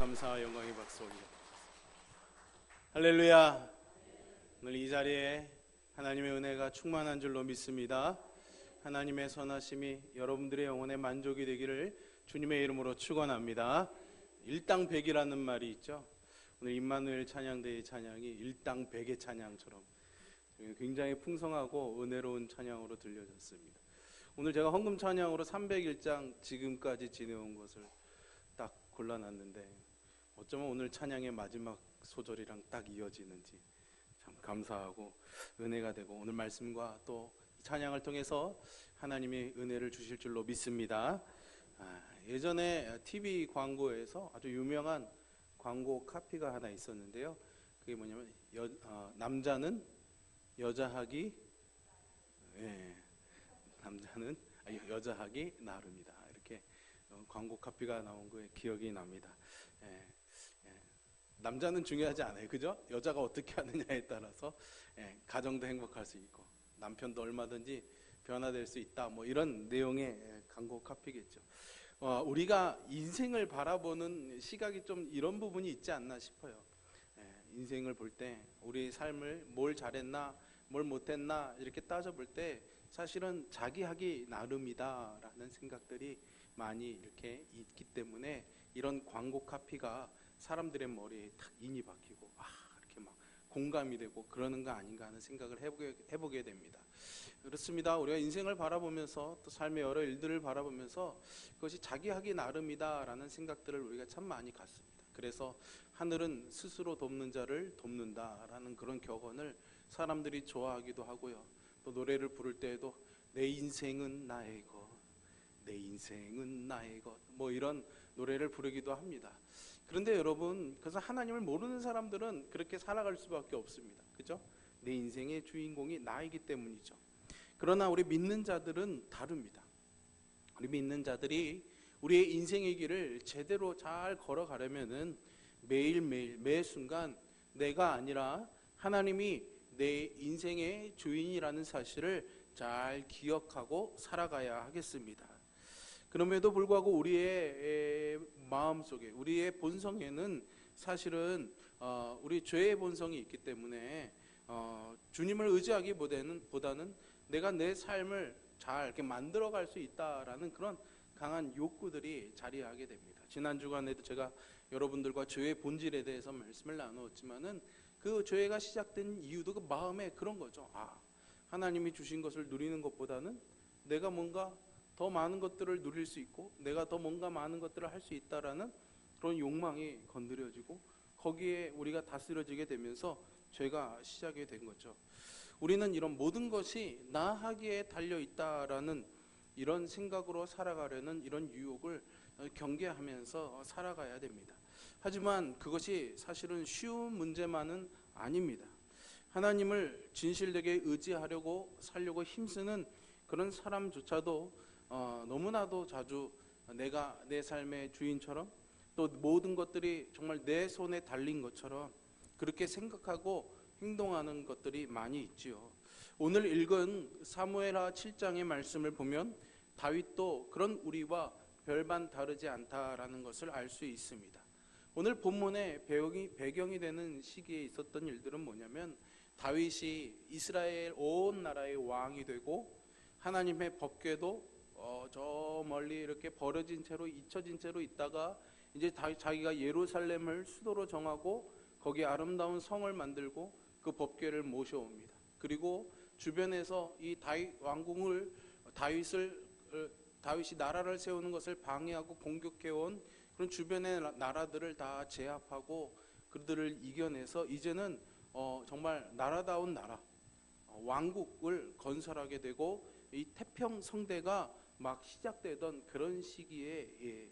감사와 영광의 박수 올리옵니다. 할렐루야. 오늘 이 자리에 하나님의 은혜가 충만한 줄로 믿습니다. 하나님의 선하심이 여러분들의 영혼의 만족이 되기를 주님의 이름으로 축원합니다. 일당백이라는 말이 있죠. 오늘 임마누엘 찬양대의 찬양이 일당백의 찬양처럼 굉장히 풍성하고 은혜로운 찬양으로 들려졌습니다. 오늘 제가 헌금 찬양으로 301장 지금까지 지내온 것을 딱 골라놨는데 어쩌면 오늘 찬양의 마지막 소절이랑 딱 이어지는지 참 감사하고 은혜가 되고 오늘 말씀과 또 찬양을 통해서 하나님이 은혜를 주실 줄로 믿습니다. 예전에 TV 광고에서 아주 유명한 광고 카피가 하나 있었는데요. 그게 뭐냐면 남자는 여자하기 남자는 여자하기 나름이다. 이렇게 광고 카피가 나온 거에 기억이 납니다. 남자는 중요하지 않아요, 그죠? 여자가 어떻게 하느냐에 따라서 가정도 행복할 수 있고 남편도 얼마든지 변화될 수 있다. 뭐 이런 내용의 광고 카피겠죠. 우리가 인생을 바라보는 시각이 좀 이런 부분이 있지 않나 싶어요. 인생을 볼 때 우리 삶을 뭘 잘했나, 뭘 못했나 이렇게 따져볼 때 사실은 자기 하기 나름이다라는 생각들이 많이 이렇게 있기 때문에 이런 광고 카피가 사람들의 머리에 탁 인이 박히고 이렇게 막 공감이 되고 그러는 거 아닌가 하는 생각을 해보게 됩니다. 그렇습니다. 우리가 인생을 바라보면서 또 삶의 여러 일들을 바라보면서 그것이 자기 하기 나름이다라는 생각들을 우리가 참 많이 갖습니다. 그래서 하늘은 스스로 돕는 자를 돕는다라는 그런 격언을 사람들이 좋아하기도 하고요. 또 노래를 부를 때에도 내 인생은 나의 것, 내 인생은 나의 것, 뭐 이런 노래를 부르기도 합니다. 그런데 여러분, 그래서 하나님을 모르는 사람들은 그렇게 살아갈 수밖에 없습니다. 그죠? 내 인생의 주인공이 나이기 때문이죠. 그러나 우리 믿는 자들은 다릅니다. 우리 믿는 자들이 우리의 인생의 길을 제대로 잘 걸어가려면은 매일매일 매 순간 내가 아니라 하나님이 내 인생의 주인이라는 사실을 잘 기억하고 살아가야 하겠습니다. 그럼에도 불구하고 우리의 마음속에, 우리의 본성에는 사실은 우리 죄의 본성이 있기 때문에 주님을 의지하기보다는 내가 내 삶을 잘 이렇게 만들어갈 수 있다라는 그런 강한 욕구들이 자리하게 됩니다. 지난 주간에도 제가 여러분들과 죄의 본질에 대해서 말씀을 나누었지만은 그 죄가 시작된 이유도 그 마음에 그런 거죠. 하나님이 주신 것을 누리는 것보다는 내가 뭔가 더 많은 것들을 누릴 수 있고 내가 더 뭔가 많은 것들을 할 수 있다라는 그런 욕망이 건드려지고 거기에 우리가 다스려지게 되면서 죄가 시작이 된 거죠. 우리는 이런 모든 것이 나 하기에 달려있다라는 이런 생각으로 살아가려는 이런 유혹을 경계하면서 살아가야 됩니다. 하지만 그것이 사실은 쉬운 문제만은 아닙니다. 하나님을 진실되게 의지하려고 살려고 힘쓰는 그런 사람조차도 너무나도 자주 내가 내 삶의 주인처럼 또 모든 것들이 정말 내 손에 달린 것처럼 그렇게 생각하고 행동하는 것들이 많이 있지요. 오늘 읽은 사무엘하 7장의 말씀을 보면 다윗도 그런 우리와 별반 다르지 않다라는 것을 알 수 있습니다. 오늘 본문의 배경이 되는 시기에 있었던 일들은 뭐냐면 다윗이 이스라엘 온 나라의 왕이 되고 하나님의 법궤도 저 멀리 이렇게 버려진 채로 잊혀진 채로 있다가 이제 자기가 예루살렘을 수도로 정하고 거기 아름다운 성을 만들고 그 법궤를 모셔옵니다. 그리고 주변에서 이 다윗 왕궁을 다윗이 나라를 세우는 것을 방해하고 공격해온 그런 주변의 나라들을 다 제압하고 그들을 이겨내서 이제는 정말 나라다운 나라 왕국을 건설하게 되고 이 태평성대가 막 시작되던 그런 시기의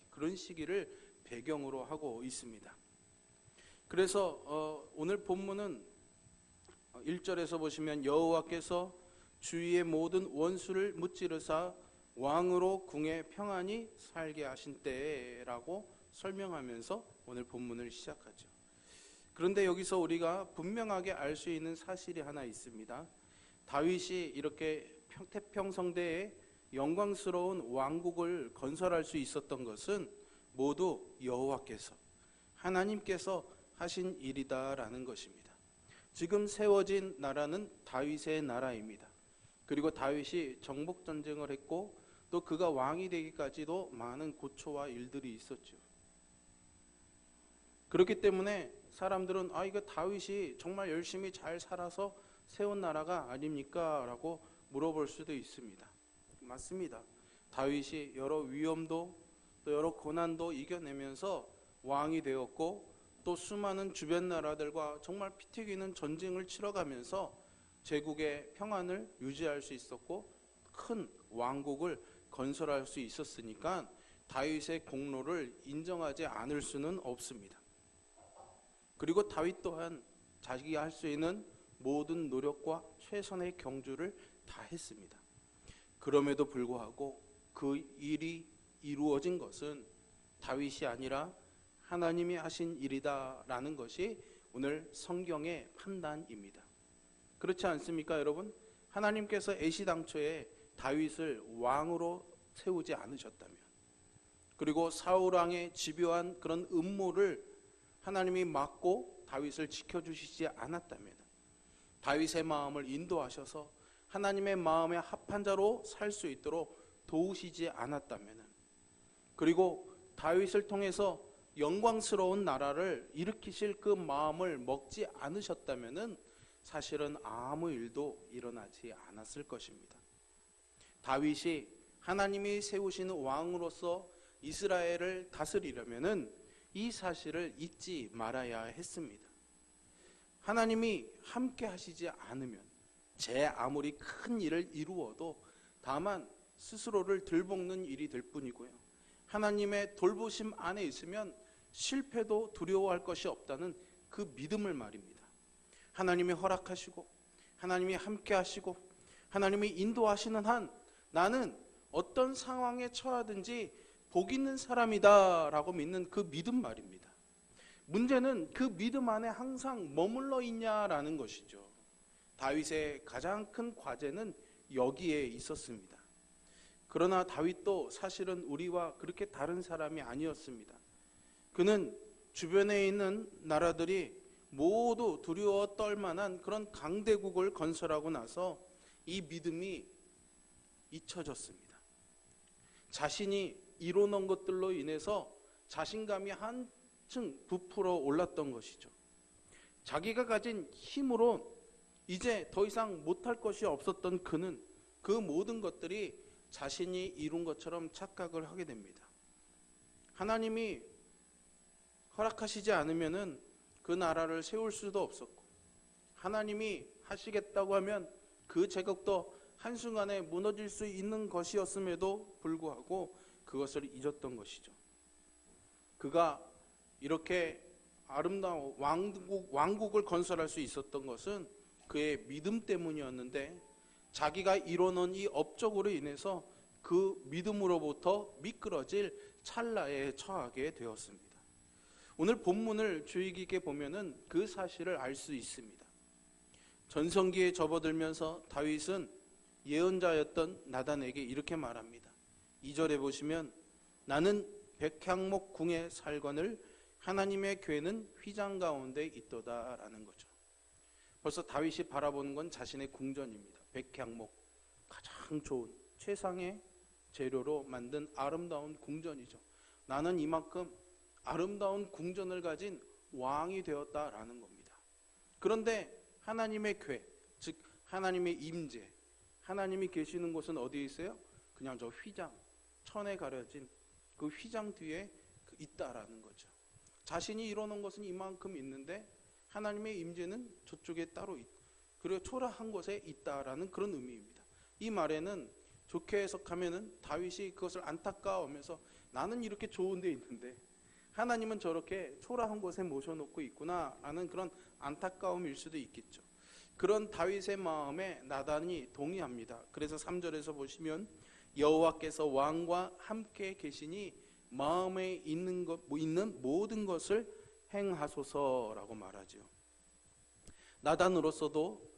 그런 시기를 배경으로 하고 있습니다. 그래서 오늘 본문은 1절에서 보시면 여호와께서 주위의 모든 원수를 무찌르사 왕으로 궁에 평안히 살게 하신 때라고 설명하면서 오늘 본문을 시작하죠. 그런데 여기서 우리가 분명하게 알 수 있는 사실이 하나 있습니다. 다윗이 이렇게 태평성대에 영광스러운 왕국을 건설할 수 있었던 것은 모두 여호와께서 하나님께서 하신 일이다라는 것입니다. 지금 세워진 나라는 다윗의 나라입니다. 그리고 다윗이 정복 전쟁을 했고 또 그가 왕이 되기까지도 많은 고초와 일들이 있었죠. 그렇기 때문에 사람들은 이거 다윗이 정말 열심히 잘 살아서 세운 나라가 아닙니까? 라고 물어볼 수도 있습니다. 맞습니다. 다윗이 여러 위험도 또 여러 고난도 이겨내면서 왕이 되었고 또 수많은 주변 나라들과 정말 피 튀기는 전쟁을 치러가면서 제국의 평안을 유지할 수 있었고 큰 왕국을 건설할 수 있었으니까 다윗의 공로를 인정하지 않을 수는 없습니다. 그리고 다윗 또한 자기가 할 수 있는 모든 노력과 최선의 경주를 다 했습니다. 그럼에도 불구하고 그 일이 이루어진 것은 다윗이 아니라 하나님이 하신 일이다라는 것이 오늘 성경의 판단입니다. 그렇지 않습니까, 여러분? 하나님께서 애시당초에 다윗을 왕으로 세우지 않으셨다면, 그리고 사울 왕의 집요한 그런 음모를 하나님이 막고 다윗을 지켜주시지 않았다면, 다윗의 마음을 인도하셔서 하나님의 마음에 합한 자로 살 수 있도록 도우시지 않았다면, 그리고 다윗을 통해서 영광스러운 나라를 일으키실 그 마음을 먹지 않으셨다면 사실은 아무 일도 일어나지 않았을 것입니다. 다윗이 하나님이 세우신 왕으로서 이스라엘을 다스리려면 이 사실을 잊지 말아야 했습니다. 하나님이 함께 하시지 않으면 제 아무리 큰 일을 이루어도 다만 스스로를 들볶는 일이 될 뿐이고요. 하나님의 돌보심 안에 있으면 실패도 두려워할 것이 없다는 그 믿음을 말입니다. 하나님이 허락하시고 하나님이 함께 하시고 하나님이 인도하시는 한 나는 어떤 상황에 처하든지 복 있는 사람이다 라고 믿는 그 믿음 말입니다. 문제는 그 믿음 안에 항상 머물러 있냐라는 것이죠. 다윗의 가장 큰 과제는 여기에 있었습니다. 그러나 다윗도 사실은 우리와 그렇게 다른 사람이 아니었습니다. 그는 주변에 있는 나라들이 모두 두려워 떨만한 그런 강대국을 건설하고 나서 이 믿음이 잊혀졌습니다. 자신이 이뤄놓은 것들로 인해서 자신감이 한층 부풀어 올랐던 것이죠. 자기가 가진 힘으로 이제 더 이상 못할 것이 없었던 그는 그 모든 것들이 자신이 이룬 것처럼 착각을 하게 됩니다. 하나님이 허락하시지 않으면은 그 나라를 세울 수도 없었고, 하나님이 하시겠다고 하면 그 제국도 한순간에 무너질 수 있는 것이었음에도 불구하고 그것을 잊었던 것이죠. 그가 이렇게 아름다운 왕국을 건설할 수 있었던 것은 그의 믿음 때문이었는데, 자기가 이뤄놓은 이 업적으로 인해서 그 믿음으로부터 미끄러질 찰나에 처하게 되었습니다. 오늘 본문을 주의 깊게 보면은 그 사실을 알 수 있습니다. 전성기에 접어들면서 다윗은 예언자였던 나단에게 이렇게 말합니다. 2절에 보시면 나는 백향목 궁에 살거늘 하나님의 궤는 휘장 가운데 있도다 라는 거죠. 벌써 다윗이 바라보는 건 자신의 궁전입니다. 백향목, 가장 좋은 최상의 재료로 만든 아름다운 궁전이죠. 나는 이만큼 아름다운 궁전을 가진 왕이 되었다라는 겁니다. 그런데 하나님의 궤, 즉 하나님의 임재, 하나님이 계시는 곳은 어디에 있어요? 그냥 저 휘장, 천에 가려진 그 휘장 뒤에 있다라는 거죠. 자신이 이뤄놓은 것은 이만큼 있는데 하나님의 임재는 저쪽에 따로 있고, 그리고 초라한 곳에 있다라는 그런 의미입니다. 이 말에는 좋게 해석하면은 다윗이 그것을 안타까워하면서 나는 이렇게 좋은 데 있는데 하나님은 저렇게 초라한 곳에 모셔놓고 있구나라는 그런 안타까움일 수도 있겠죠. 그런 다윗의 마음에 나단이 동의합니다. 그래서 3절에서 보시면 여호와께서 왕과 함께 계시니 마음에 있는 모든 것을 행하소서라고 말하죠. 나단으로서도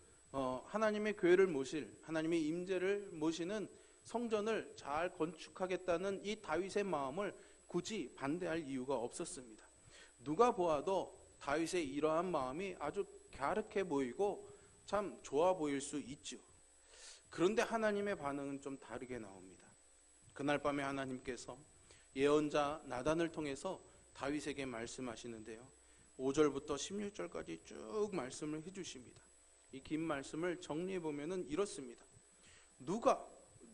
하나님의 교회를 모실, 하나님의 임재를 모시는 성전을 잘 건축하겠다는 이 다윗의 마음을 굳이 반대할 이유가 없었습니다. 누가 보아도 다윗의 이러한 마음이 아주 갸륵해 보이고 참 좋아 보일 수 있죠. 그런데 하나님의 반응은 좀 다르게 나옵니다. 그날 밤에 하나님께서 예언자 나단을 통해서 다윗에게 말씀하시는데요. 5절부터 16절까지 쭉 말씀을 해주십니다. 이 긴 말씀을 정리해 보면은 이렇습니다. 누가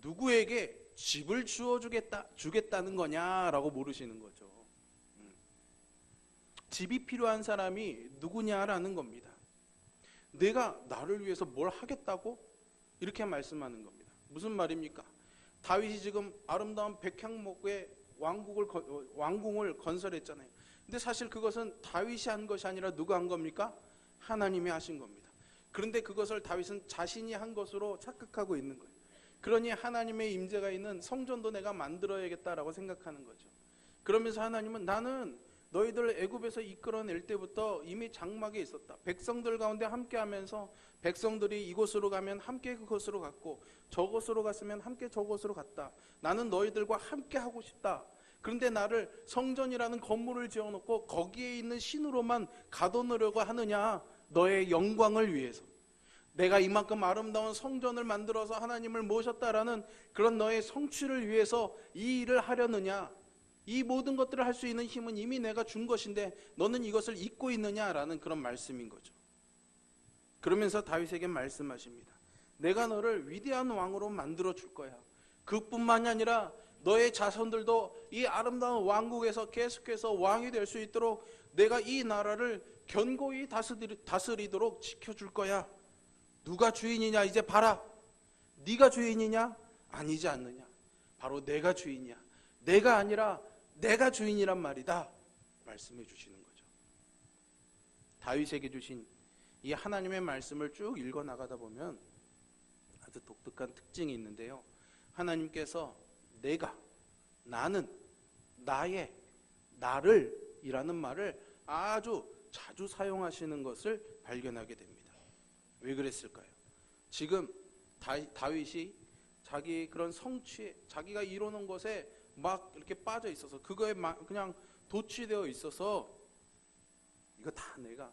누구에게 집을 주겠다는 거냐라고 물으시는 거죠. 집이 필요한 사람이 누구냐라는 겁니다. 내가 나를 위해서 뭘 하겠다고? 이렇게 말씀하는 겁니다. 무슨 말입니까? 다윗이 지금 아름다운 백향목의 왕궁을 건설했잖아요. 근데 사실 그것은 다윗이 한 것이 아니라 누가 한 겁니까? 하나님이 하신 겁니다. 그런데 그것을 다윗은 자신이 한 것으로 착각하고 있는 거예요. 그러니 하나님의 임재가 있는 성전도 내가 만들어야겠다라고 생각하는 거죠. 그러면서 하나님은 나는 너희들 애굽에서 이끌어낼 때부터 이미 장막에 있었다. 백성들 가운데 함께하면서 백성들이 이곳으로 가면 함께 그곳으로 갔고 저곳으로 갔으면 함께 저곳으로 갔다. 나는 너희들과 함께 하고 싶다. 그런데 나를 성전이라는 건물을 지어놓고 거기에 있는 신으로만 가둬놓으려고 하느냐? 너의 영광을 위해서. 내가 이만큼 아름다운 성전을 만들어서 하나님을 모셨다라는 그런 너의 성취를 위해서 이 일을 하려느냐? 이 모든 것들을 할 수 있는 힘은 이미 내가 준 것인데 너는 이것을 잊고 있느냐라는 그런 말씀인 거죠. 그러면서 다윗에게 말씀하십니다. 내가 너를 위대한 왕으로 만들어 줄 거야. 그뿐만이 아니라 너의 자손들도 이 아름다운 왕국에서 계속해서 왕이 될 수 있도록 내가 이 나라를 견고히 다스리도록 지켜줄 거야. 누가 주인이냐? 이제 봐라. 네가 주인이냐? 아니지 않느냐? 바로 내가 주인이야. 내가 아니라 내가 주인이란 말이다. 말씀해 주시는 거죠. 다윗에게 주신 이 하나님의 말씀을 쭉 읽어 나가다 보면 아주 독특한 특징이 있는데요. 하나님께서 내가, 나는, 나의, 나를 이라는 말을 아주 자주 사용하시는 것을 발견하게 됩니다. 왜 그랬을까요? 지금 다윗이 자기 그런 성취에, 자기가 이루는 것에 막 이렇게 빠져 있어서 그거에 그냥 도취되어 있어서 이거 다 그러니까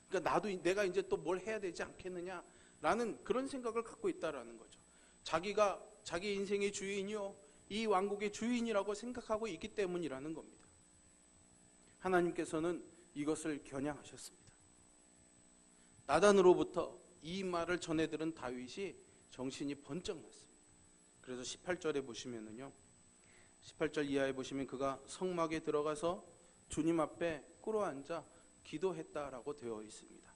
나도 내가 이제 또 뭘 해야 되지 않겠느냐라는 그런 생각을 갖고 있다라는 거죠. 자기가 자기 인생의 주인이요, 이 왕국의 주인이라고 생각하고 있기 때문이라는 겁니다. 하나님께서는 이것을 겨냥하셨습니다. 나단으로부터 이 말을 전해 들은 다윗이 정신이 번쩍 났습니다. 그래서 18절에 보시면은요, 18절 이하에 보시면 그가 성막에 들어가서 주님 앞에 꿇어앉아 기도했다라고 되어 있습니다.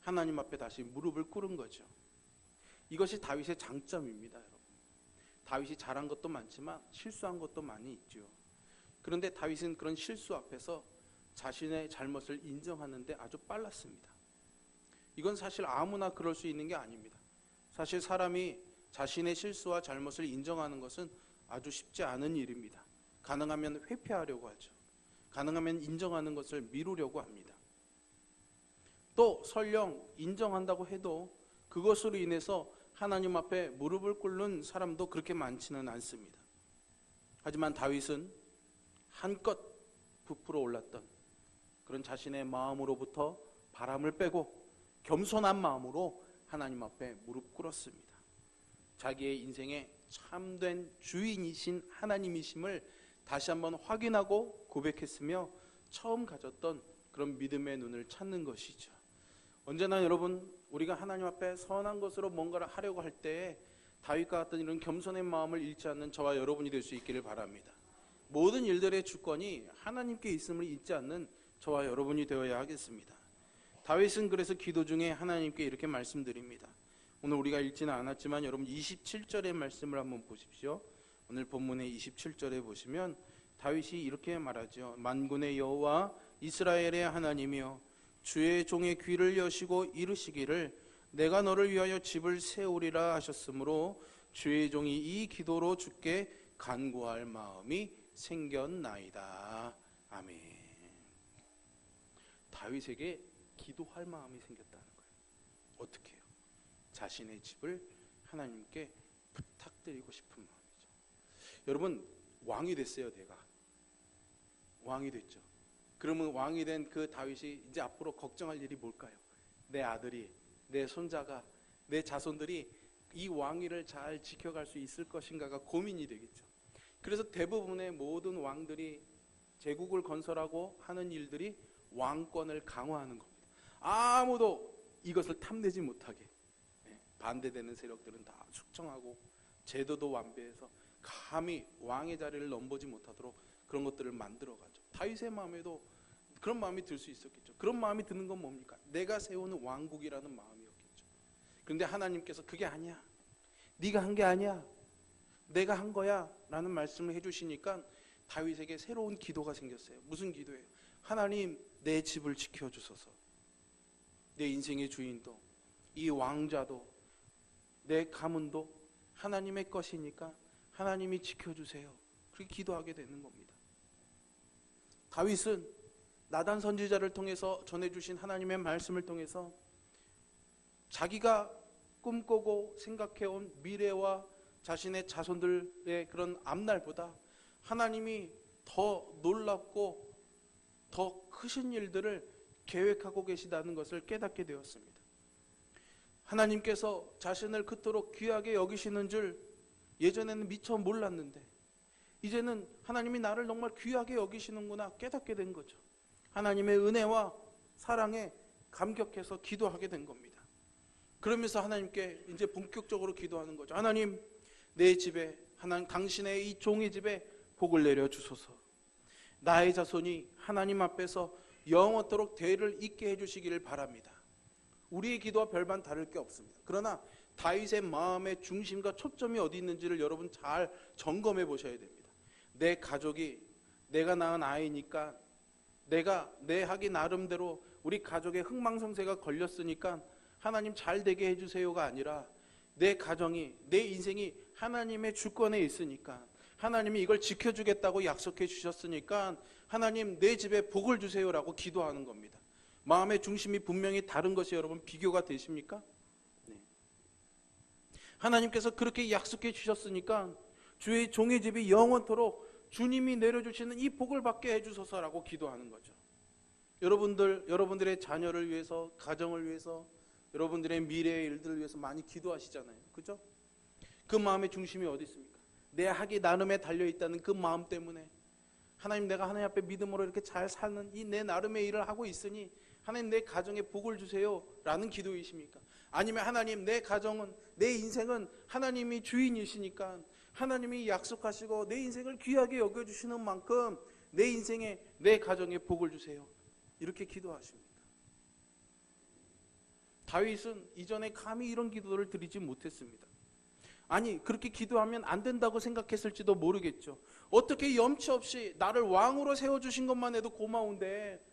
하나님 앞에 다시 무릎을 꿇은 거죠. 이것이 다윗의 장점입니다, 여러분. 다윗이 잘한 것도 많지만 실수한 것도 많이 있죠. 그런데 다윗은 그런 실수 앞에서 자신의 잘못을 인정하는데 아주 빨랐습니다. 이건 사실 아무나 그럴 수 있는 게 아닙니다. 사실 사람이 자신의 실수와 잘못을 인정하는 것은 아주 쉽지 않은 일입니다. 가능하면 회피하려고 하죠. 가능하면 인정하는 것을 미루려고 합니다. 또 설령 인정한다고 해도 그것으로 인해서 하나님 앞에 무릎을 꿇는 사람도 그렇게 많지는 않습니다. 하지만 다윗은 한껏 부풀어 올랐던 그런 자신의 마음으로부터 바람을 빼고 겸손한 마음으로 하나님 앞에 무릎 꿇었습니다. 자기의 인생의 참된 주인이신 하나님이심을 다시 한번 확인하고 고백했으며 처음 가졌던 그런 믿음의 눈을 찾는 것이죠. 언제나 여러분, 우리가 하나님 앞에 선한 것으로 뭔가를 하려고 할 때 다윗과 같은 이런 겸손의 마음을 잃지 않는 저와 여러분이 될 수 있기를 바랍니다. 모든 일들의 주권이 하나님께 있음을 잊지 않는 저와 여러분이 되어야 하겠습니다. 다윗은 그래서 기도 중에 하나님께 이렇게 말씀드립니다. 오늘 우리가 읽지는 않았지만 여러분 27절의 말씀을 한번 보십시오. 오늘 본문의 27절에 보시면 다윗이 이렇게 말하죠. 만군의 여호와 이스라엘의 하나님이여, 주의 종의 귀를 여시고 이르시기를 내가 너를 위하여 집을 세우리라 하셨으므로 주의 종이 이 기도로 주께 간구할 마음이 생겼나이다. 아멘. 다윗에게 기도할 마음이 생겼다는 거예요. 어떻게 해요? 자신의 집을 하나님께 부탁드리고 싶은 마음이죠. 여러분, 왕이 됐어요, 내가. 왕이 됐죠. 그러면 왕이 된 그 다윗이 이제 앞으로 걱정할 일이 뭘까요? 내 아들이, 내 손자가, 내 자손들이 이 왕위를 잘 지켜갈 수 있을 것인가가 고민이 되겠죠. 그래서 대부분의 모든 왕들이 제국을 건설하고 하는 일들이 왕권을 강화하는 겁니다. 아무도 이것을 탐내지 못하게 반대되는 세력들은 다 숙청하고 제도도 완비해서 감히 왕의 자리를 넘보지 못하도록 그런 것들을 만들어가죠. 다윗의 마음에도 그런 마음이 들 수 있었겠죠. 그런 마음이 드는 건 뭡니까? 내가 세우는 왕국이라는 마음이었겠죠. 그런데 하나님께서 그게 아니야, 네가 한 게 아니야, 내가 한 거야 라는 말씀을 해주시니까 다윗에게 새로운 기도가 생겼어요. 무슨 기도예요? 하나님, 내 집을 지켜주소서. 내 인생의 주인도, 이 왕자도, 내 가문도 하나님의 것이니까 하나님이 지켜주세요. 그렇게 기도하게 되는 겁니다. 다윗은 나단 선지자를 통해서 전해주신 하나님의 말씀을 통해서 자기가 꿈꾸고 생각해온 미래와 자신의 자손들의 그런 앞날보다 하나님이 더 놀랍고 더 크신 일들을 계획하고 계시다는 것을 깨닫게 되었습니다. 하나님께서 자신을 그토록 귀하게 여기시는 줄 예전에는 미처 몰랐는데 이제는 하나님이 나를 정말 귀하게 여기시는구나 깨닫게 된 거죠. 하나님의 은혜와 사랑에 감격해서 기도하게 된 겁니다. 그러면서 하나님께 이제 본격적으로 기도하는 거죠. 하나님, 내 집에, 하나님 당신의 이 종의 집에 복을 내려 주소서. 나의 자손이 하나님 앞에서 영원토록 대를 잇게 해주시기를 바랍니다. 우리의 기도와 별반 다를 게 없습니다. 그러나 다윗의 마음의 중심과 초점이 어디 있는지를 여러분 잘 점검해 보셔야 됩니다. 내 가족이, 내가 낳은 아이니까 내가 내 하기 나름대로 우리 가족의 흥망성쇠가 걸렸으니까 하나님 잘 되게 해주세요가 아니라 내 가정이, 내 인생이 하나님의 주권에 있으니까 하나님이 이걸 지켜주겠다고 약속해 주셨으니까 하나님 내 집에 복을 주세요라고 기도하는 겁니다. 마음의 중심이 분명히 다른 것이 여러분 비교가 되십니까? 네. 하나님께서 그렇게 약속해 주셨으니까 주의 종의 집이 영원토록 주님이 내려주시는 이 복을 받게 해주소서라고 기도하는 거죠. 여러분들의 자녀를 위해서, 가정을 위해서, 여러분들의 미래의 일들을 위해서 많이 기도하시잖아요. 그죠? 그 마음의 중심이 어디 있습니까? 내 하기 나름에 달려있다는 그 마음 때문에 하나님, 내가 하나님 앞에 믿음으로 이렇게 잘 사는 이 내 나름의 일을 하고 있으니 하나님 내 가정에 복을 주세요 라는 기도이십니까? 아니면 하나님, 내 가정은, 내 인생은 하나님이 주인이시니까 하나님이 약속하시고 내 인생을 귀하게 여겨주시는 만큼 내 인생에, 내 가정에 복을 주세요, 이렇게 기도하십니다. 다윗은 이전에 감히 이런 기도를 드리지 못했습니다. 아니, 그렇게 기도하면 안 된다고 생각했을지도 모르겠죠. 어떻게 염치 없이 나를 왕으로 세워주신 것만 해도 고마운데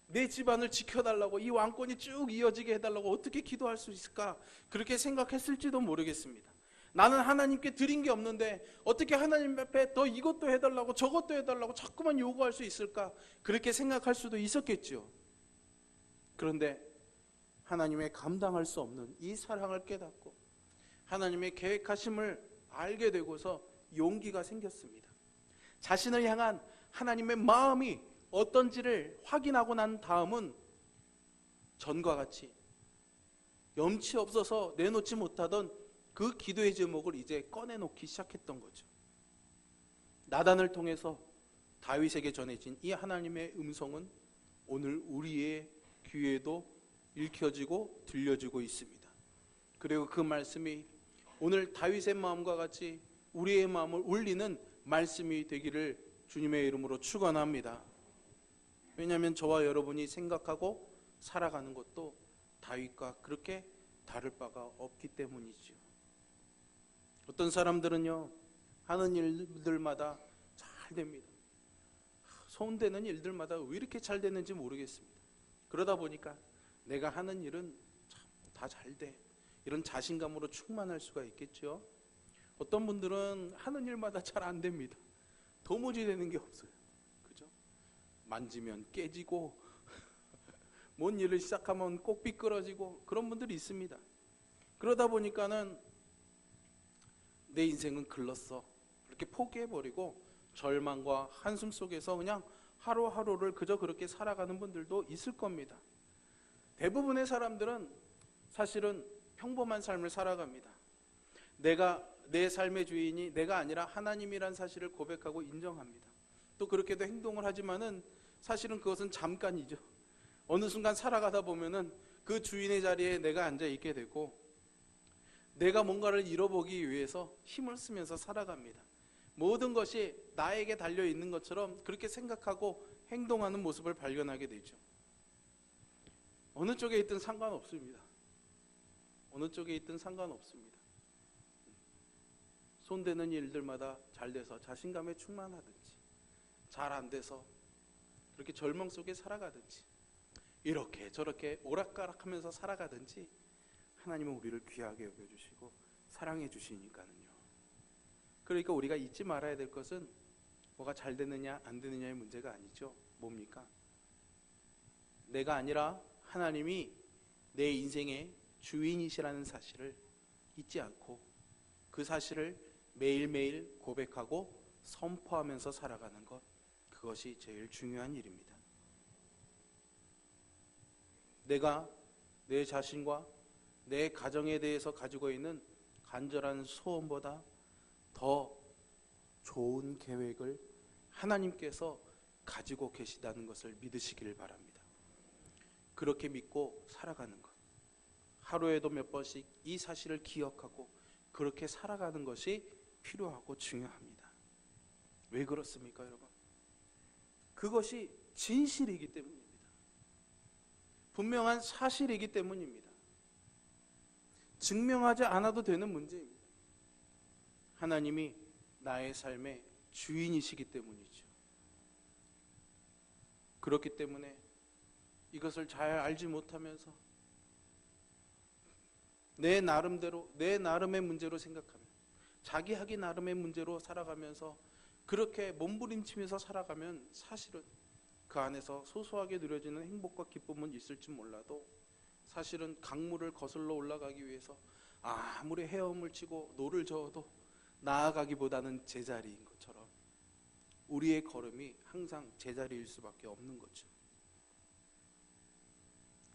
내 집안을 지켜달라고, 이 왕권이 쭉 이어지게 해달라고 어떻게 기도할 수 있을까, 그렇게 생각했을지도 모르겠습니다. 나는 하나님께 드린 게 없는데 어떻게 하나님 앞에 더 이것도 해달라고 저것도 해달라고 자꾸만 요구할 수 있을까, 그렇게 생각할 수도 있었겠죠. 그런데 하나님의 감당할 수 없는 이 사랑을 깨닫고 하나님의 계획하심을 알게 되고서 용기가 생겼습니다. 자신을 향한 하나님의 마음이 어떤지를 확인하고 난 다음은 전과 같이 염치 없어서 내놓지 못하던 그 기도의 제목을 이제 꺼내놓기 시작했던 거죠. 나단을 통해서 다윗에게 전해진 이 하나님의 음성은 오늘 우리의 귀에도 읽혀지고 들려지고 있습니다. 그리고 그 말씀이 오늘 다윗의 마음과 같이 우리의 마음을 울리는 말씀이 되기를 주님의 이름으로 축원합니다. 왜냐하면 저와 여러분이 생각하고 살아가는 것도 다윗과 그렇게 다를 바가 없기 때문이죠. 어떤 사람들은요, 하는 일들마다 잘 됩니다. 손대는 일들마다 왜 이렇게 잘 되는지 모르겠습니다. 그러다 보니까 내가 하는 일은 다 잘 돼, 이런 자신감으로 충만할 수가 있겠죠. 어떤 분들은 하는 일마다 잘 안 됩니다. 도무지 되는 게 없어요. 그죠? 만지면 깨지고 뭔 일을 시작하면 꼭 삐끄러지고 그런 분들이 있습니다. 그러다 보니까는 내 인생은 글렀어, 그렇게 포기해버리고 절망과 한숨 속에서 그냥 하루하루를 그저 그렇게 살아가는 분들도 있을 겁니다. 대부분의 사람들은 사실은 평범한 삶을 살아갑니다. 내가 내 삶의 주인이 내가 아니라 하나님이란 사실을 고백하고 인정합니다. 또 그렇게도 행동을 하지만은 사실은 그것은 잠깐이죠. 어느 순간 살아가다 보면은 그 주인의 자리에 내가 앉아 있게 되고 내가 뭔가를 이뤄보기 위해서 힘을 쓰면서 살아갑니다. 모든 것이 나에게 달려 있는 것처럼 그렇게 생각하고 행동하는 모습을 발견하게 되죠. 어느 쪽에 있든 상관없습니다. 어느 쪽에 있든 상관없습니다. 손대는 일들마다 잘 돼서 자신감에 충만하든지, 잘 안 돼서 그렇게 절망 속에 살아가든지, 이렇게 저렇게 오락가락하면서 살아가든지 하나님은 우리를 귀하게 여겨주시고 사랑해 주시니까는요. 그러니까 우리가 잊지 말아야 될 것은 뭐가 잘 되느냐 안 되느냐의 문제가 아니죠. 뭡니까? 내가 아니라 하나님이 내 인생의 주인이시라는 사실을 잊지 않고 그 사실을 매일매일 고백하고 선포하면서 살아가는 것, 그것이 제일 중요한 일입니다. 내가 내 자신과 내 가정에 대해서 가지고 있는 간절한 소원보다 더 좋은 계획을 하나님께서 가지고 계시다는 것을 믿으시기를 바랍니다. 그렇게 믿고 살아가는 것, 하루에도 몇 번씩 이 사실을 기억하고 그렇게 살아가는 것이 필요하고 중요합니다. 왜 그렇습니까, 여러분? 그것이 진실이기 때문입니다. 분명한 사실이기 때문입니다. 증명하지 않아도 되는 문제입니다. 하나님이 나의 삶의 주인이시기 때문이죠. 그렇기 때문에 이것을 잘 알지 못하면서 내 나름대로, 내 나름의 문제로 생각하면, 자기 하기 나름의 문제로 살아가면서 그렇게 몸부림치면서 살아가면 사실은 그 안에서 소소하게 누려지는 행복과 기쁨은 있을지 몰라도 사실은 강물을 거슬러 올라가기 위해서 아무리 헤엄을 치고 노를 저어도 나아가기보다는 제자리인 것처럼 우리의 걸음이 항상 제자리일 수밖에 없는 거죠.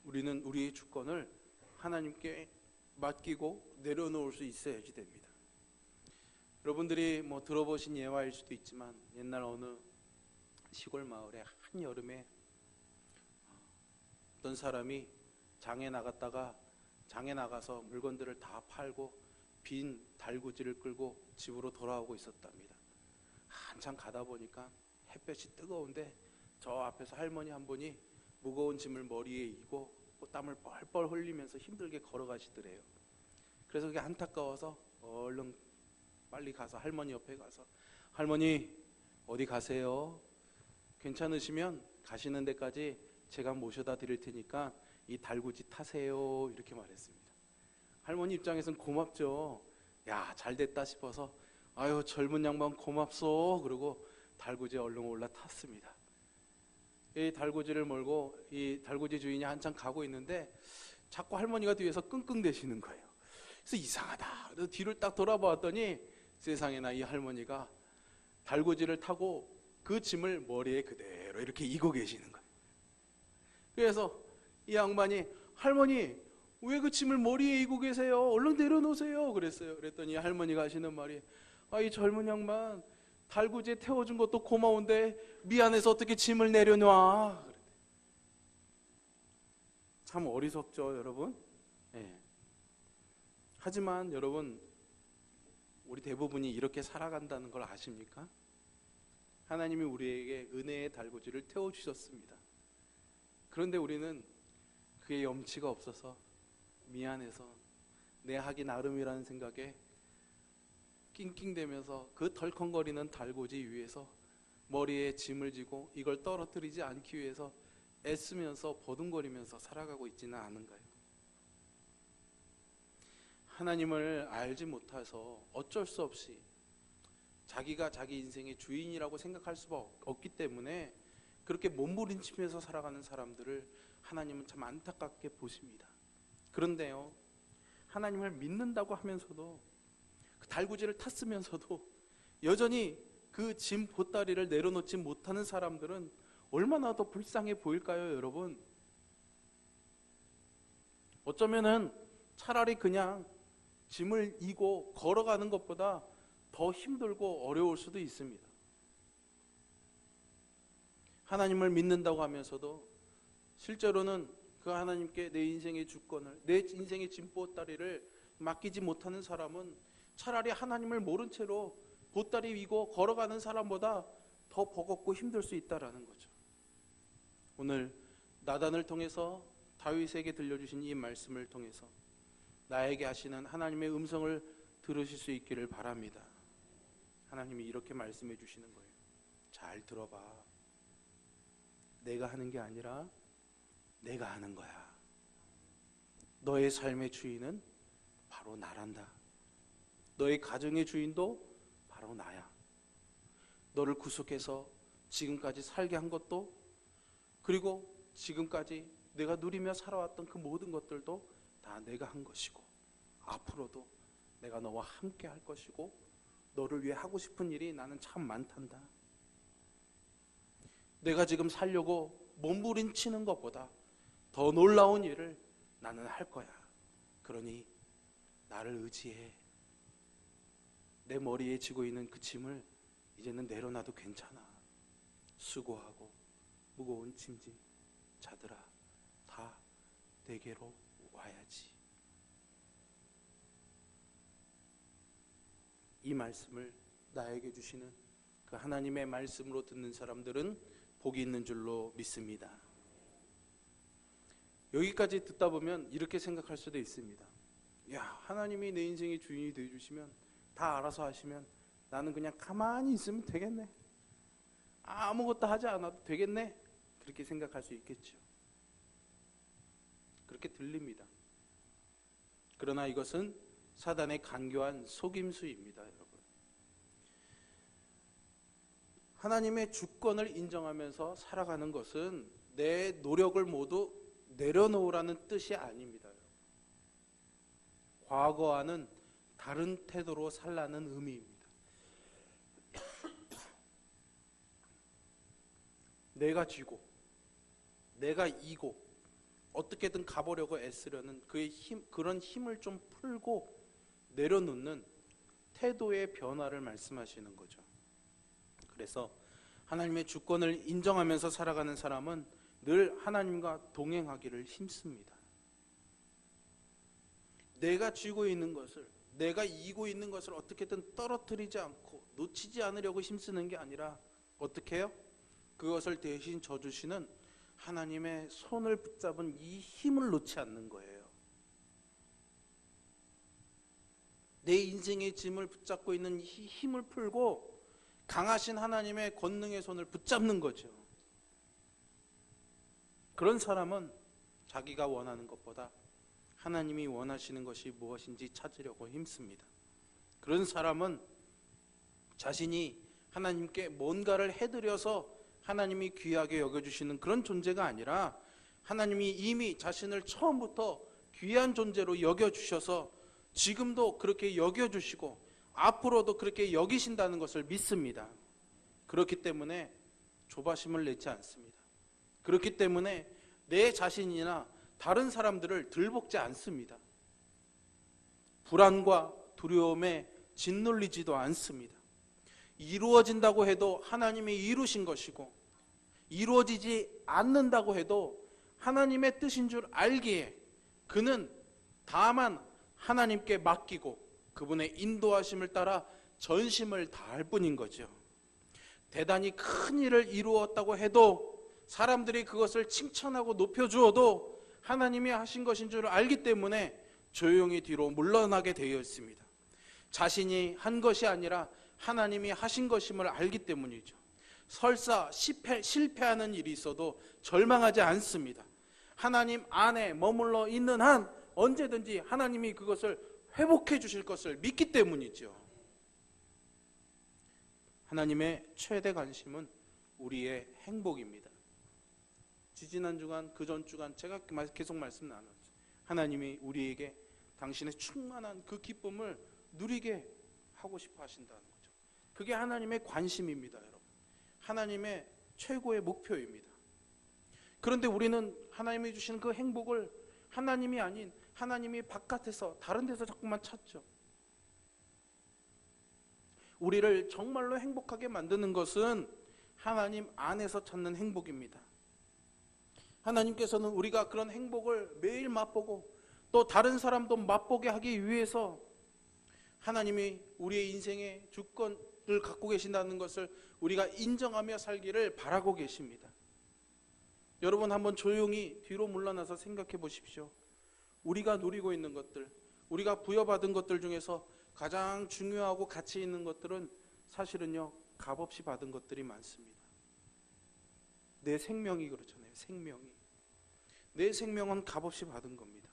우리는 우리의 주권을 하나님께 맡기고 내려놓을 수 있어야지 됩니다. 여러분들이 뭐 들어보신 예화일 수도 있지만 옛날 어느 시골 마을에 한여름에 어떤 사람이 장에 나갔다가 장에 나가서 물건들을 다 팔고 빈 달구지를 끌고 집으로 돌아오고 있었답니다. 한참 가다 보니까 햇볕이 뜨거운데 저 앞에서 할머니 한 분이 무거운 짐을 머리에 이고 땀을 뻘뻘 흘리면서 힘들게 걸어가시더래요. 그래서 그게 안타까워서 얼른 빨리 가서 할머니 옆에 가서 할머니 어디 가세요? 괜찮으시면 가시는 데까지 제가 모셔다 드릴 테니까 이 달구지 타세요. 이렇게 말했습니다. 할머니 입장에서는 고맙죠. 야, 잘 됐다 싶어서 아유 젊은 양반 고맙소. 그러고 달구지에 얼른 올라탔습니다. 이 달구지를 몰고 이 달구지 주인이 한참 가고 있는데 자꾸 할머니가 뒤에서 끙끙대시는 거예요. 그래서 이상하다. 그래서 뒤를 딱 돌아보았더니 세상에나 이 할머니가 달구지를 타고 그 짐을 머리에 그대로 이렇게 이고 계시는 거예요. 그래서 이 양반이 할머니 왜 그 짐을 머리에 이고 계세요? 얼른 내려놓으세요. 그랬어요. 그랬더니 할머니가 하시는 말이 이 젊은 양반 달구지에 태워준 것도 고마운데 미안해서 어떻게 짐을 내려놔. 참 어리석죠, 여러분? 네. 하지만 여러분 우리 대부분이 이렇게 살아간다는 걸 아십니까? 하나님이 우리에게 은혜의 달구지를 태워주셨습니다. 그런데 우리는 그게 염치가 없어서 미안해서 내 하기 나름이라는 생각에 낑낑대면서 그 덜컹거리는 달구지 위에서 머리에 짐을 지고 이걸 떨어뜨리지 않기 위해서 애쓰면서 버둥거리면서 살아가고 있지는 않은가요? 하나님을 알지 못해서 어쩔 수 없이 자기가 자기 인생의 주인이라고 생각할 수가 없기 때문에 그렇게 몸부림치면서 살아가는 사람들을 하나님은 참 안타깝게 보십니다. 그런데요, 하나님을 믿는다고 하면서도 그 달구지를 탔으면서도 여전히 그 짐 보따리를 내려놓지 못하는 사람들은 얼마나 더 불쌍해 보일까요, 여러분? 어쩌면은 차라리 그냥 짐을 이고 걸어가는 것보다 더 힘들고 어려울 수도 있습니다. 하나님을 믿는다고 하면서도 실제로는 그 하나님께 내 인생의 주권을, 내 인생의 짐보따리를 맡기지 못하는 사람은 차라리 하나님을 모른 채로 보따리 위고 걸어가는 사람보다 더 버겁고 힘들 수 있다라는 거죠. 오늘 나단을 통해서 다윗에게 들려주신 이 말씀을 통해서 나에게 하시는 하나님의 음성을 들으실 수 있기를 바랍니다. 하나님이 이렇게 말씀해 주시는 거예요. 잘 들어봐. 내가 하는 게 아니라 내가 하는 거야. 너의 삶의 주인은 바로 나란다. 너의 가정의 주인도 바로 나야. 너를 구속해서 지금까지 살게 한 것도, 그리고 지금까지 내가 누리며 살아왔던 그 모든 것들도 다 내가 한 것이고, 앞으로도 내가 너와 함께 할 것이고, 너를 위해 하고 싶은 일이 나는 참 많단다. 내가 지금 살려고 몸부림치는 것보다 더 놀라운 일을 나는 할 거야. 그러니 나를 의지해. 내 머리에 지고 있는 그 짐을 이제는 내려놔도 괜찮아. 수고하고 무거운 짐진 자들아, 다 내게로 와야지. 이 말씀을 나에게 주시는 그 하나님의 말씀으로 듣는 사람들은 복이 있는 줄로 믿습니다. 여기까지 듣다 보면 이렇게 생각할 수도 있습니다. 야, 하나님이 내 인생의 주인이 되어주시면, 다 알아서 하시면 나는 그냥 가만히 있으면 되겠네. 아무것도 하지 않아도 되겠네. 그렇게 생각할 수 있겠죠. 그렇게 들립니다. 그러나 이것은 사단의 간교한 속임수입니다, 여러분. 하나님의 주권을 인정하면서 살아가는 것은 내 노력을 모두 내려놓으라는 뜻이 아닙니다. 과거와는 다른 태도로 살라는 의미입니다. 내가 쥐고 내가 이고 어떻게든 가보려고 애쓰려는 그의 힘, 그런 힘을 좀 풀고 내려놓는 태도의 변화를 말씀하시는 거죠. 그래서 하나님의 주권을 인정하면서 살아가는 사람은 늘 하나님과 동행하기를 힘씁니다. 내가 쥐고 있는 것을, 내가 이고 있는 것을 어떻게든 떨어뜨리지 않고 놓치지 않으려고 힘쓰는 게 아니라 어떻게 해요? 그것을 대신 져주시는 하나님의 손을 붙잡은 이 힘을 놓지 않는 거예요. 내 인생의 짐을 붙잡고 있는 이 힘을 풀고 강하신 하나님의 권능의 손을 붙잡는 거죠. 그런 사람은 자기가 원하는 것보다 하나님이 원하시는 것이 무엇인지 찾으려고 힘씁니다. 그런 사람은 자신이 하나님께 뭔가를 해드려서 하나님이 귀하게 여겨주시는 그런 존재가 아니라 하나님이 이미 자신을 처음부터 귀한 존재로 여겨주셔서 지금도 그렇게 여겨주시고 앞으로도 그렇게 여기신다는 것을 믿습니다. 그렇기 때문에 조바심을 내지 않습니다. 그렇기 때문에 내 자신이나 다른 사람들을 들볶지 않습니다. 불안과 두려움에 짓눌리지도 않습니다. 이루어진다고 해도 하나님이 이루신 것이고 이루어지지 않는다고 해도 하나님의 뜻인 줄 알기에 그는 다만 하나님께 맡기고 그분의 인도하심을 따라 전심을 다할 뿐인 거죠. 대단히 큰 일을 이루었다고 해도 사람들이 그것을 칭찬하고 높여주어도 하나님이 하신 것인 줄 알기 때문에 조용히 뒤로 물러나게 되어 있습니다. 자신이 한 것이 아니라 하나님이 하신 것임을 알기 때문이죠. 설사 실패하는 일이 있어도 절망하지 않습니다. 하나님 안에 머물러 있는 한 언제든지 하나님이 그것을 회복해 주실 것을 믿기 때문이죠. 하나님의 최대 관심은 우리의 행복입니다. 지지난 주간, 그전 주간 제가 계속 말씀 나눴죠. 하나님이 우리에게 당신의 충만한 그 기쁨을 누리게 하고 싶어 하신다는 거죠. 그게 하나님의 관심입니다, 여러분. 하나님의 최고의 목표입니다. 그런데 우리는 하나님이 주신 그 행복을 하나님이 아닌 하나님이 바깥에서 다른 데서 자꾸만 찾죠. 우리를 정말로 행복하게 만드는 것은 하나님 안에서 찾는 행복입니다. 하나님께서는 우리가 그런 행복을 매일 맛보고 또 다른 사람도 맛보게 하기 위해서 하나님이 우리의 인생의 주권을 갖고 계신다는 것을 우리가 인정하며 살기를 바라고 계십니다. 여러분 한번 조용히 뒤로 물러나서 생각해 보십시오. 우리가 누리고 있는 것들, 우리가 부여받은 것들 중에서 가장 중요하고 가치 있는 것들은 사실은요, 값없이 받은 것들이 많습니다. 내 생명이 그렇잖아요. 생명이. 내 생명은 값없이 받은 겁니다.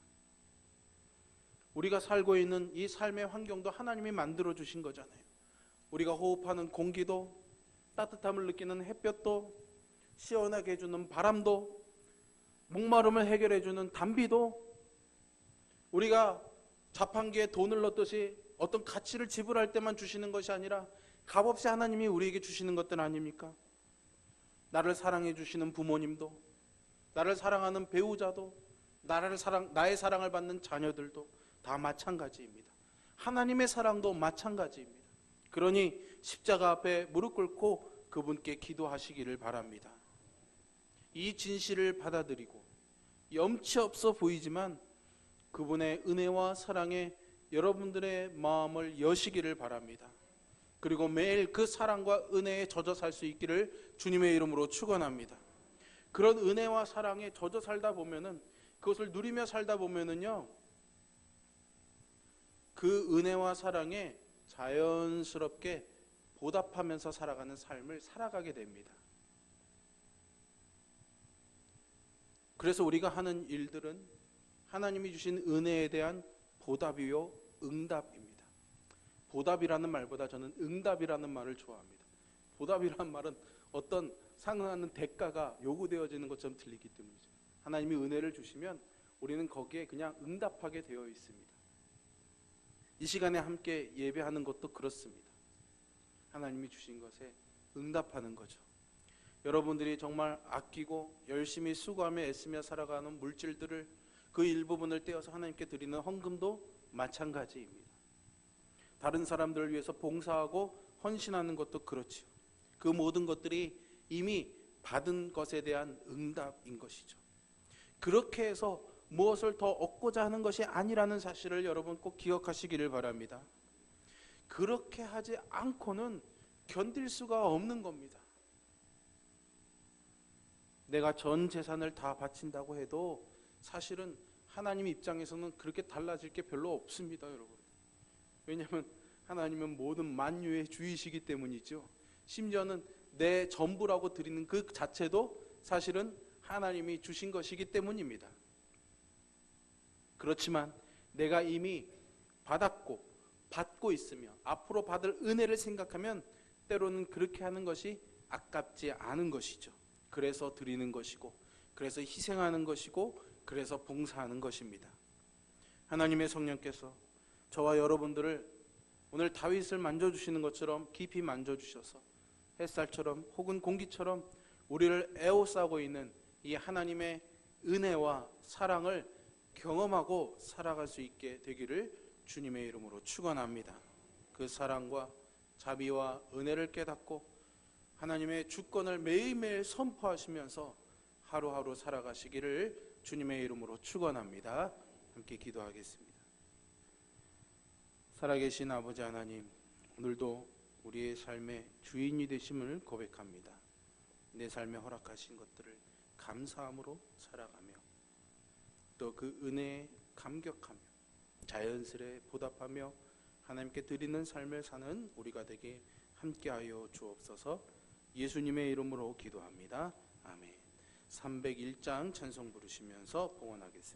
우리가 살고 있는 이 삶의 환경도 하나님이 만들어 주신 거잖아요. 우리가 호흡하는 공기도, 따뜻함을 느끼는 햇볕도, 시원하게 해주는 바람도, 목마름을 해결해 주는 담비도, 우리가 자판기에 돈을 넣듯이 어떤 가치를 지불할 때만 주시는 것이 아니라 값없이 하나님이 우리에게 주시는 것들 아닙니까? 나를 사랑해 주시는 부모님도, 나를 사랑하는 배우자도, 나의 사랑을 받는 자녀들도 다 마찬가지입니다. 하나님의 사랑도 마찬가지입니다. 그러니 십자가 앞에 무릎 꿇고 그분께 기도하시기를 바랍니다. 이 진실을 받아들이고 염치 없어 보이지만 그분의 은혜와 사랑에 여러분들의 마음을 여시기를 바랍니다. 그리고 매일 그 사랑과 은혜에 젖어 살 수 있기를 주님의 이름으로 축원합니다. 그런 은혜와 사랑에 젖어 살다 보면은, 그것을 누리며 살다 보면은요, 그 은혜와 사랑에 자연스럽게 보답하면서 살아가는 삶을 살아가게 됩니다. 그래서 우리가 하는 일들은 하나님이 주신 은혜에 대한 보답이요 응답입니다. 보답이라는 말보다 저는 응답이라는 말을 좋아합니다. 보답이라는 말은 어떤 상응하는 대가가 요구되어지는 것처럼 들리기 때문이죠. 하나님이 은혜를 주시면 우리는 거기에 그냥 응답하게 되어 있습니다. 이 시간에 함께 예배하는 것도 그렇습니다. 하나님이 주신 것에 응답하는 거죠. 여러분들이 정말 아끼고 열심히 수고하며 애쓰며 살아가는 물질들을, 그 일부분을 떼어서 하나님께 드리는 헌금도 마찬가지입니다. 다른 사람들을 위해서 봉사하고 헌신하는 것도 그렇지요. 그 모든 것들이 이미 받은 것에 대한 응답인 것이죠. 그렇게 해서 무엇을 더 얻고자 하는 것이 아니라는 사실을 여러분 꼭 기억하시기를 바랍니다. 그렇게 하지 않고는 견딜 수가 없는 겁니다. 내가 전 재산을 다 바친다고 해도 사실은 하나님 입장에서는 그렇게 달라질 게 별로 없습니다, 여러분. 왜냐하면 하나님은 모든 만유의 주이시기 때문이죠. 심지어는 내 전부라고 드리는 그 자체도 사실은 하나님이 주신 것이기 때문입니다. 그렇지만 내가 이미 받았고 받고 있으며 앞으로 받을 은혜를 생각하면 때로는 그렇게 하는 것이 아깝지 않은 것이죠. 그래서 드리는 것이고, 그래서 희생하는 것이고, 그래서 봉사하는 것입니다. 하나님의 성령께서 저와 여러분들을 오늘 다윗을 만져주시는 것처럼 깊이 만져주셔서 햇살처럼 혹은 공기처럼 우리를 에워싸고 있는 이 하나님의 은혜와 사랑을 경험하고 살아갈 수 있게 되기를 주님의 이름으로 축원합니다. 그 사랑과 자비와 은혜를 깨닫고 하나님의 주권을 매일매일 선포하시면서 하루하루 살아가시기를 주님의 이름으로 축원합니다. 함께 기도하겠습니다. 살아계신 아버지 하나님, 오늘도 우리의 삶의 주인이 되심을 고백합니다. 내 삶에 허락하신 것들을 감사함으로 살아가며 또 그 은혜에 감격하며 자연스레 보답하며 하나님께 드리는 삶을 사는 우리가 되게 함께하여 주옵소서. 예수님의 이름으로 기도합니다. 아멘. 301장 찬송 부르시면서 봉헌하겠습니다.